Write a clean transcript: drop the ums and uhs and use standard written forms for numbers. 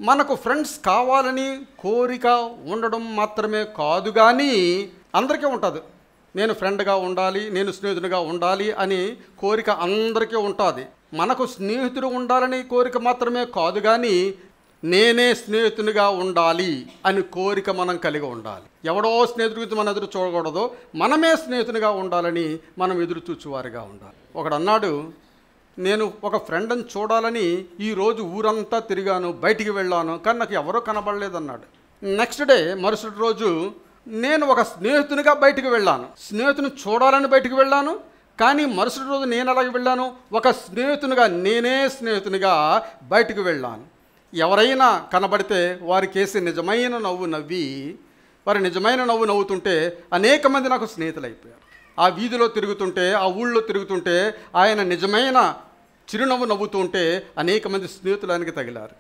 మనకు ఫ్రెండ్స్ కావాలని కోరిక ఉండడం మాత్రమే కాదు, కానీ అందరికీ ఉంటుంది. నేను ఫ్రెండ్గా ఉండాలి, నేను స్నేహితునిగా ఉండాలి అని కోరిక అందరికీ ఉంటుంది. మనకు స్నేహితుడు ఉండాలని కోరిక మాత్రమే కాదు, కానీ నేనే స్నేహితునిగా ఉండాలి అని కోరిక మనం కలిగి ఉండాలి. ఎవడో స్నేహితుడి గురించి మనం ఎదురు చూడకూడదు, మనమే స్నేహితునిగా ఉండాలని మనం ఎదురు చూచువారిగా ఉండాలి. ఒకడు అన్నాడు, నేను ఒక ఫ్రెండ్ని చూడాలని ఈరోజు ఊరంతా తిరిగాను, బయటికి వెళ్ళాను, కానీ నాకు ఎవరో కనబడలేదన్నాడు. నెక్స్ట్ డే మరుసటి రోజు నేను ఒక స్నేహితునిగా బయటికి వెళ్ళాను, స్నేహితుని చూడాలని బయటికి వెళ్ళాను, కానీ మరుసటి రోజు నేను అలాగే వెళ్ళాను, ఒక స్నేహితునిగా నేనే స్నేహితునిగా బయటికి వెళ్ళాను. ఎవరైనా కనబడితే వారికేసి నిజమైన నవ్వు నవ్వి, వారి నిజమైన నవ్వు నవ్వుతుంటే అనేక మంది నాకు స్నేహితులు అయిపోయారు. ఆ వీధిలో తిరుగుతుంటే, ఆ ఊళ్ళో తిరుగుతుంటే ఆయన నిజమైన చిరునవ్వు నవ్వుతూ ఉంటే అనేక మంది స్నేహితులు ఆయనకి తగిలారు.